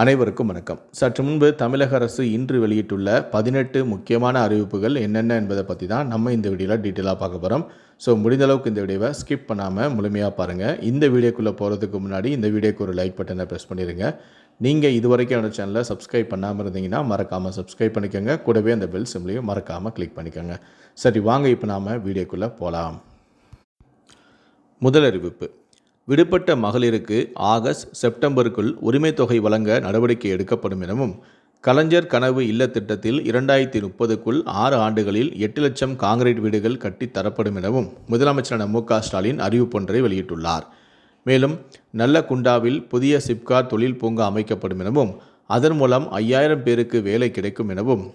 அனைவருக்கும் வணக்கம். சற்று முன்பு தமிழக அரசு இன்று வெளியிட்டுள்ள 18 முக்கியமான அறிவிப்புகள் என்னென்ன என்பதை பற்றி தான் நம்ம இந்த வீடியோவில் டீட்டெயிலாக பார்க்க போகிறோம். ஸோ முடிந்த அளவுக்கு இந்த வீடியோவை ஸ்கிப் பண்ணாமல் முழுமையாக பாருங்கள். இந்த வீடியோக்குள்ளே போகிறதுக்கு முன்னாடி இந்த வீடியோக்கு ஒரு லைக் பட்டனை ப்ரெஸ் பண்ணிடுங்க. நீங்கள் இதுவரைக்கும் என்னோட சேனலை சப்ஸ்கிரைப் பண்ணாமல் இருந்தீங்கன்னா மறக்காமல் சப்ஸ்கிரைப் பண்ணிக்கோங்க. கூடவே அந்த பெல் சிம்லையும் மறக்காமல் கிளிக் பண்ணிக்கோங்க. சரி, வாங்க இப்போ நாம் வீடியோக்குள்ளே போகலாம். முதல் அறிவிப்பு: விடுபட்ட மகளிருக்கு ஆகஸ்ட் செப்டம்பருக்குள் உரிமை தொகை வழங்க நடவடிக்கை எடுக்கப்படும் எனவும், கலைஞர் கனவு இல்ல திட்டத்தில் 2030க்குள் 6 ஆண்டுகளில் 8 லட்சம் காங்கிரீட் வீடுகள் கட்டித் தரப்படும் எனவும் முதலமைச்சரான மு.க. ஸ்டாலின் அறிவிப்பொன்றை வெளியிட்டுள்ளார். மேலும் நல்லகுண்டாவில் புதிய சிப்காட் தொழில் பூங்கா அமைக்கப்படும் எனவும், அதன் மூலம் 5000 பேருக்கு வேலை கிடைக்கும் எனவும்,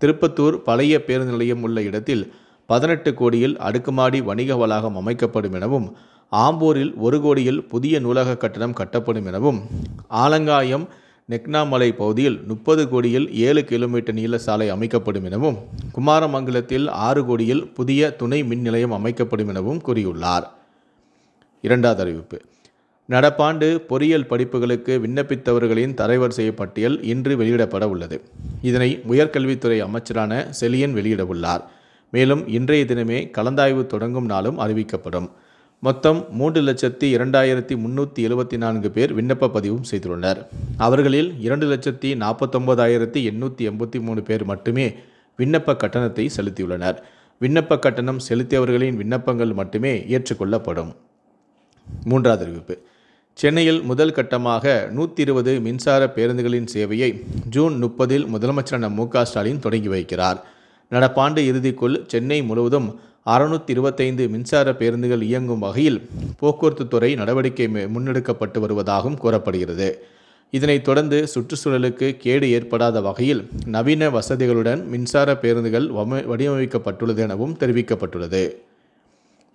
திருப்பத்தூர் பழைய பேருந்து நிலையம் உள்ள இடத்தில் 18 கோடியில் அடுக்குமாடி வணிக வளாகம் அமைக்கப்படும் எனவும், ஆம்பூரில் 1 கோடியில் புதிய நூலக கட்டடம் கட்டப்படும் எனவும், ஆலங்காயம் நெக்னாமலை பகுதியில் 30 கோடியில் 7 கிலோமீட்டர் நீள சாலை அமைக்கப்படும் எனவும், குமாரமங்கலத்தில் 6 கோடியில் புதிய துணை மின் நிலையம் அமைக்கப்படும் எனவும் கூறியுள்ளார். இரண்டாவது அறிவிப்பு: நடப்பாண்டு பொறியியல் படிப்புகளுக்கு விண்ணப்பித்தவர்களின் தரவரிசை பட்டியல் இன்று வெளியிடப்பட உள்ளது. இதனை உயர்கல்வித்துறை அமைச்சரான செழியன் வெளியிடவுள்ளார். மேலும் இன்றைய தினமே கலந்தாய்வு தொடங்கும் நாளும் அறிவிக்கப்படும். மொத்தம் 3,02,374 பேர் விண்ணப்ப பதிவும் செய்துள்ளனர். அவர்களில் 2,49,883 பேர் மட்டுமே விண்ணப்ப கட்டணத்தை செலுத்தியுள்ளனர். விண்ணப்ப கட்டணம் செலுத்தியவர்களின் விண்ணப்பங்கள் மட்டுமே ஏற்றுக்கொள்ளப்படும். மூன்றாவது அறிவிப்பு: சென்னையில் முதல் கட்டமாக 120 மின்சார பேருந்துகளின் சேவையை ஜூன் 30இல் முதலமைச்சரான மு.க. ஸ்டாலின் தொடங்கி வைக்கிறார். நடப்பாண்டு இறுதிக்குள் சென்னை முழுவதும் 625 மின்சார பேருந்துகள் இயங்கும் வகையில் போக்குவரத்து துறை நடவடிக்கை முன்னெடுக்கப்பட்டு வருவதாகவும் கூறப்படுகிறது. இதனைத் தொடர்ந்து சுற்றுச்சூழலுக்கு கேடு ஏற்படாத வகையில் நவீன வசதிகளுடன் மின்சார பேருந்துகள் வடிவமைக்கப்பட்டுள்ளது எனவும் தெரிவிக்கப்பட்டுள்ளது.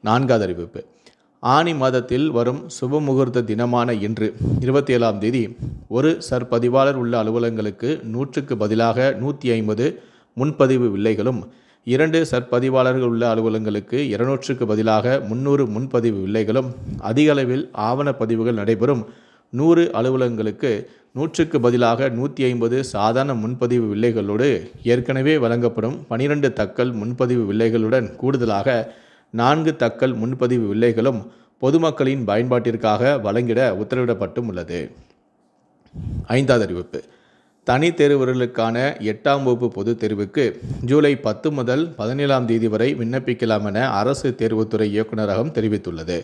நான்காவது அறிவிப்பு: ஆனி மாதத்தில் வரும் சுபமுகூர்த்த தினமான இன்று 27ஆம் தேதி ஒரு சர்பதிவாளர் உள்ள அலுவலகங்களுக்கு 100க்கு பதிலாக 150 முன்பதிவு வில்லைகளும், 2 சர்பதிவாளர்கள் உள்ள அலுவலகங்களுக்கு 200க்கு பதிலாக 300 முன்பதிவு வில்லைகளும், அதிக அளவில் ஆவணப்பதிவுகள் நடைபெறும் 100 அலுவலகங்களுக்கு 100க்கு பதிலாக 150 சாதாரண முன்பதிவு வில்லைகளோடு ஏற்கனவே வழங்கப்படும் 12 தக்கல் முன்பதிவு வில்லைகளுடன் கூடுதலாக 4 தக்கல் முன்பதிவு வில்லைகளும் பொதுமக்களின் பயன்பாட்டிற்காக வழங்கிட உத்தரவிடப்பட்டும் உள்ளது. ஐந்தாவது அறிவிப்பு: தனி தேர்வர்களுக்கான 8ஆம் வகுப்பு பொதுத் தேர்வுக்கு ஜூலை 10 முதல் 17ஆம் தேதி வரை விண்ணப்பிக்கலாம் என அரசு தேர்வுத்துறை இயக்குநரகம் தெரிவித்துள்ளது.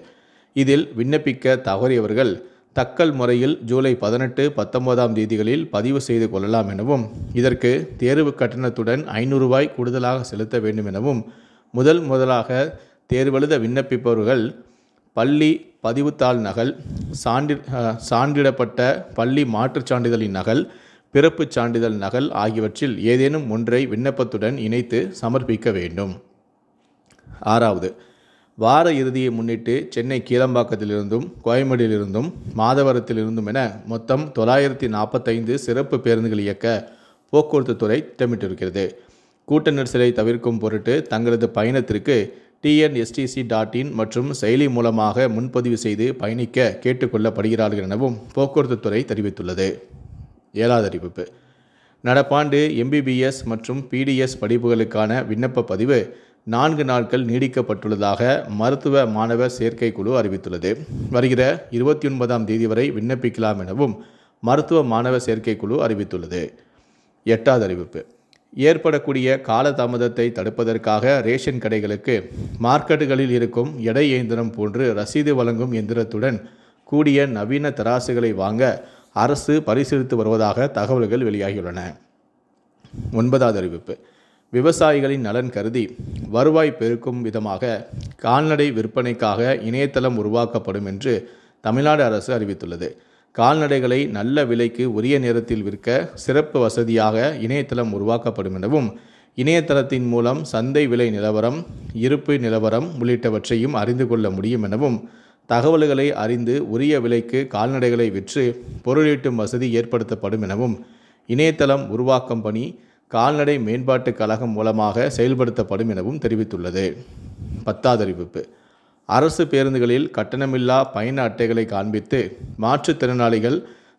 இதில் விண்ணப்பிக்க தவறியவர்கள் தக்கல் முறையில் ஜூலை 18, 19ஆம் தேதிகளில் பதிவு செய்து கொள்ளலாம் எனவும், இதற்கு தேர்வு கட்டணத்துடன் ரூபாய் 500 கூடுதலாக செலுத்த வேண்டும் எனவும், முதலாக தேர்வெழுத விண்ணப்பிப்பவர்கள் பள்ளி பதிவுத்தாள் நகல், சான்றிடப்பட்ட பள்ளி மாற்றுச் சான்றிதழின் நகல், பிறப்புச் சான்றிதழ் நகல் ஆகியவற்றில் ஏதேனும் ஒன்றை விண்ணப்பத்துடன் இணைத்து சமர்ப்பிக்க வேண்டும். ஆறாவது, வார இறுதியை முன்னிட்டு சென்னை கீழம்பாக்கத்திலிருந்தும் கோயம்பேடிலிருந்தும் மாதவரத்திலிருந்தும் என மொத்தம் 945 சிறப்பு பேருந்துகள் இயக்க போக்குவரத்து துறை திட்டமிட்டிருக்கிறது. கூட்ட நெரிசலை தவிர்க்கும் பொருட்டு தங்களது பயணத்திற்கு tnstc.in மற்றும் செயலி மூலமாக முன்பதிவு செய்து பயணிக்க கேட்டுக்கொள்ளப்படுகிறார்கள் எனவும் போக்குவரத்து துறை தெரிவித்துள்ளது. ஏழாவது அறிவிப்பு: நடப்பாண்டு MBBS மற்றும் PDS படிப்புகளுக்கான விண்ணப்ப பதிவு 4 நாட்கள் நீடிக்கப்பட்டுள்ளதாக மருத்துவ மாணவர் சேர்க்கை குழு அறிவித்துள்ளது. வருகிற 29ஆம் தேதி வரை விண்ணப்பிக்கலாம் எனவும் மருத்துவ மாணவர் சேர்க்கை குழு அறிவித்துள்ளது. எட்டாவது அறிவிப்பு: ஏற்படக்கூடிய காலதாமதத்தை தடுப்பதற்காக ரேஷன் கடைகளுக்கு மார்க்கெட்டுகளில் இருக்கும் எடை இயந்திரம் போன்று ரசீது வழங்கும் எந்திரத்துடன் கூடிய நவீன தராசுகளை வாங்க அரசு பரிசீலித்து வருவதாக தகவல்கள் வெளியாகியுள்ளன. ஒன்பதாவது அறிவிப்பு: விவசாயிகளின் நலன் கருதி வருவாய் பெருக்கும் விதமாக கால்நடை விற்பனைக்காக இணையதளம் உருவாக்கப்படும் என்று தமிழ்நாடு அரசு அறிவித்துள்ளது. கால்நடைகளை நல்ல விலைக்கு உரிய நேரத்தில் விற்க சிறப்பு வசதியாக இணையதளம் உருவாக்கப்படும் எனவும், இணையதளத்தின் மூலம் சந்தை விலை நிலவரம், இருப்பு நிலவரம் உள்ளிட்டவற்றையும் அறிந்து கொள்ள முடியும் எனவும், தகவல்களை அறிந்து உரிய விலைக்கு கால்நடைகளை விற்று பொருளீட்டும் வசதி ஏற்படுத்தப்படும் எனவும், இணையதளம் உருவாக்கும் பணி கால்நடை மேம்பாட்டுக் கழகம் மூலமாக செயல்படுத்தப்படும் எனவும் தெரிவித்துள்ளது. 10வது அறிவிப்பு: அரசு பேருந்துகளில் கட்டணமில்லா பயண அட்டைகளை காண்பித்து மாற்றுத்திறனாளிகள்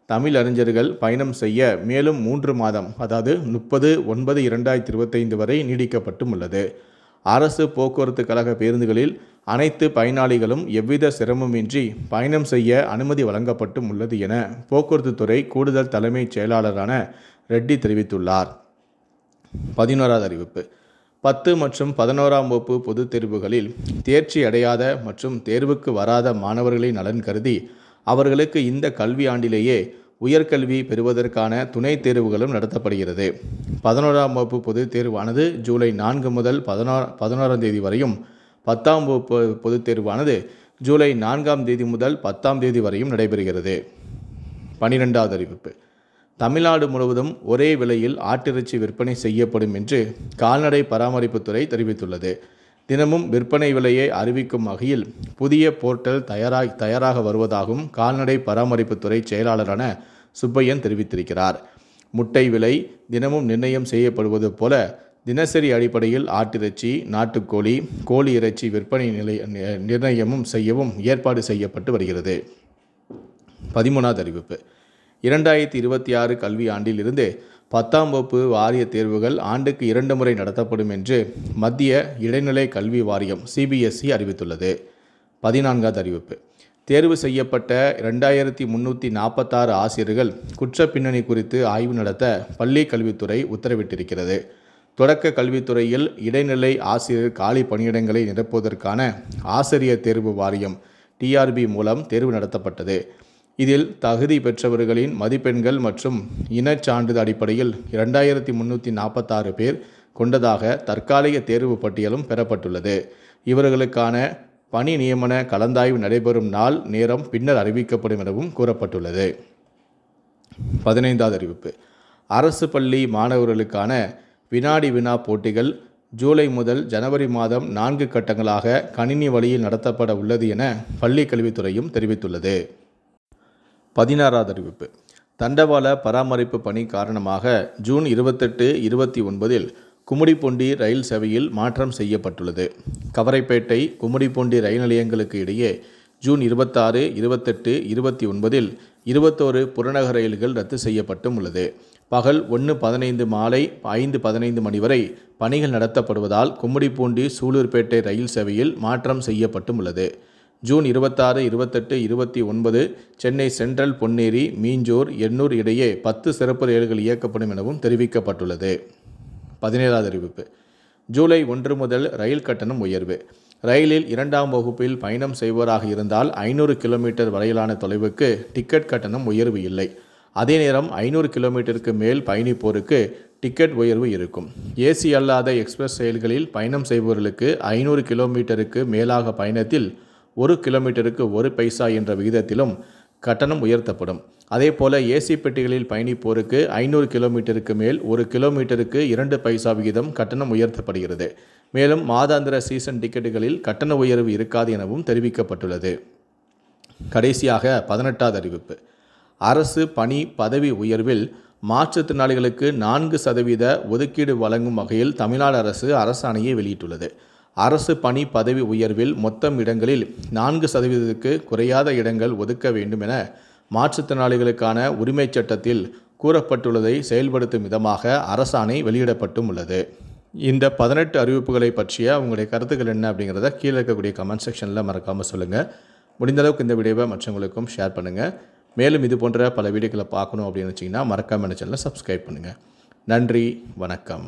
தமிழ் அறிஞர்கள் பயணம் செய்ய மேலும் 3 மாதம், அதாவது 30/9/2025 வரை நீடிக்கப்பட்டும் உள்ளது. அரசு போக்குவரத்து கழக பேருந்துகளில் அனைத்து பயனாளிகளும் எவ்வித சிரமமின்றி பயணம் செய்ய அனுமதி வழங்கப்பட்டும் உள்ளது என போக்குவரத்து துறை கூடுதல் தலைமைச் செயலாளரான ரெட்டி தெரிவித்துள்ளார். 11வது அறிவிப்பு. 10 மற்றும் 11ஆம் வகுப்பு பொதுத் தேர்வுகளில் தேர்ச்சி அடையாத மற்றும் தேர்வுக்கு வராத மாணவர்களின் நலன் கருதி அவர்களுக்கு இந்த கல்வி ஆண்டிலேயே உயர்கல்வி பெறுவதற்கான துணைத் தேர்வுகளும் நடத்தப்படுகிறது. 11ஆம் வகுப்பு பொதுத் தேர்வானது ஜூலை 4 முதல் 11ஆம் தேதி வரையும், 10ஆம் வகுப்பு பொதுத் தேர்வானது ஜூலை 4ஆம் தேதி முதல் 10ஆம் தேதி வரையும் நடைபெறுகிறது. 12வது அறிவிப்பு. தமிழ்நாடு முழுவதும் ஒரே விலையில் ஆட்டிறைச்சி விற்பனை செய்யப்படும் என்று கால்நடை பராமரிப்புத்துறை தெரிவித்துள்ளது. தினமும் விற்பனை விலையை அறிவிக்கும் வகையில் புதிய போர்ட்டல் தயாராக வருவதாகவும் கால்நடை பராமரிப்புத்துறை செயலாளரான சுப்பையன் தெரிவித்திருக்கிறார். முட்டை விலை தினமும் நிர்ணயம் செய்யப்படுவது போல தினசரி அடிப்படையில் ஆட்டிறைச்சி, நாட்டுக்கோழி, கோழி இறைச்சி விற்பனை நிர்ணயமும் செய்யவும் ஏற்பாடு செய்யப்பட்டு வருகிறது. 13வது அறிவிப்பு. 2026 கல்வி ஆண்டில் இருந்து 10ஆம் வகுப்பு வாரிய தேர்வுகள் ஆண்டுக்கு 2 முறை நடத்தப்படும் என்று மத்திய இடைநிலை கல்வி வாரியம் CBSE அறிவித்துள்ளது. 14வது அறிவிப்பு. தேர்வு செய்யப்பட்ட 2346 ஆசிரியர்கள் குற்ற பின்னணி குறித்து ஆய்வு நடத்த பள்ளி கல்வித்துறை உத்தரவிட்டிருக்கிறது. தொடக்க கல்வித்துறையில் இடைநிலை ஆசிரியர் காலி பணியிடங்களை நிரப்புவதற்கான ஆசிரியர் தேர்வு வாரியம் TRB மூலம் தேர்வு நடத்தப்பட்டது. இதில் தகுதி பெற்றவர்களின் மதிப்பெண்கள் மற்றும் இனச் சான்றிதழ் அடிப்படையில் 2346 பேர் கொண்டதாக தற்காலிக தேர்வு பட்டியலும் பெறப்பட்டுள்ளது. இவர்களுக்கான பணி நியமன கலந்தாய்வு நடைபெறும் நாள், நேரம் பின்னர் அறிவிக்கப்படும் எனவும் கூறப்பட்டுள்ளது. 15வது அறிவிப்பு. அரசு பள்ளி மாணவர்களுக்கான வினாடி வினா போட்டிகள் ஜூலை முதல் ஜனவரி மாதம் 4 கட்டங்களாக கணினி வழியில் நடத்தப்பட உள்ளது என பள்ளி கல்வித்துறையும் தெரிவித்துள்ளது. 16வது அறிவிப்பு. தண்டவாள பராமரிப்பு பணி காரணமாக ஜூன் 28, 29 கும்மிடிப்பூண்டி ரயில் சேவையில் மாற்றம் செய்யப்பட்டுள்ளது. கவரைப்பேட்டை, கும்மிடிப்பூண்டி ரயில் நிலையங்களுக்கு இடையே ஜூன் 26, 28, 29 21 புறநகர் ரயில்கள் ரத்து செய்யப்பட்டும் உள்ளது. பகல் 1:15 மாலை 5:15 மணி வரை பணிகள் நடத்தப்படுவதால் கும்மிடிப்பூண்டி சூலூர்பேட்டை ரயில் சேவையில் மாற்றம் செய்யப்பட்டும் உள்ளது. ஜூன் 26, 28, 29 சென்னை சென்ட்ரல், பொன்னேரி, மீஞ்சூர், எண்ணூர் இடையே 10 சிறப்பு ரயில்கள் இயக்கப்படும் எனவும் தெரிவிக்கப்பட்டுள்ளது. 17வது அறிவிப்பு. ஜூலை 1 முதல் ரயில் கட்டணம் உயர்வு. ரயிலில் 2ஆம் வகுப்பில் பயணம் செய்வோராக இருந்தால் 500 கிலோமீட்டர் வரையிலான தொலைவுக்கு டிக்கெட் கட்டணம் உயர்வு இல்லை. அதே நேரம் 500 கிலோமீட்டருக்கு மேல் பயணிப்போருக்கு டிக்கெட் உயர்வு இருக்கும். ஏசி அல்லாத எக்ஸ்பிரஸ் ரயில்களில் பயணம் செய்பவர்களுக்கு 500 கிலோமீட்டருக்கு மேலாக பயணத்தில் 1 கிலோமீட்டருக்கு 1 பைசா என்ற விகிதத்திலும் கட்டணம் உயர்த்தப்படும். அதேபோல ஏசி பெட்டிகளில் பயணிப்போருக்கு 500 கிலோமீட்டருக்கு மேல் 1 கிலோமீட்டருக்கு 2 பைசா விகிதம் கட்டணம் உயர்த்தப்படுகிறது. மேலும் மாதாந்திர சீசன் டிக்கெட்டுகளில் கட்டண உயர்வு இருக்காது எனவும் தெரிவிக்கப்பட்டுள்ளது. கடைசியாக 18வது அறிவிப்பு. அரசு பணி பதவி உயர்வில் மாற்றுத்திறனாளிகளுக்கு 4% ஒதுக்கீடு வழங்கும் வகையில் தமிழ்நாடு அரசு அரசாணையை வெளியிட்டுள்ளது. அரசு பணி பதவி உயர்வில் மொத்தம் இடங்களில் 4%க்கு குறையாத இடங்கள் ஒதுக்க வேண்டும் என மாற்றுத்திறனாளிகளுக்கான உரிமைச் சட்டத்தில் கூறப்பட்டுள்ளதை செயல்படுத்தும் விதமாக அரசாணை வெளியிடப்பட்டும் உள்ளது. இந்த 18 அறிவிப்புகளை பற்றிய உங்களுடைய கருத்துக்கள் என்ன அப்படிங்கிறத கீழே இருக்கக்கூடிய கமெண்ட் செக்ஷனில் மறக்காமல் சொல்லுங்கள். முடிந்தளவுக்கு இந்த வீடியோவை மற்றவங்களுக்கும் ஷேர் பண்ணுங்கள். மேலும் இது போன்ற பல வீடியோக்களை பார்க்கணும் அப்படின்னு வச்சிங்கன்னா மறக்காமல் சேனலை சப்ஸ்கிரைப் பண்ணுங்கள். நன்றி, வணக்கம்.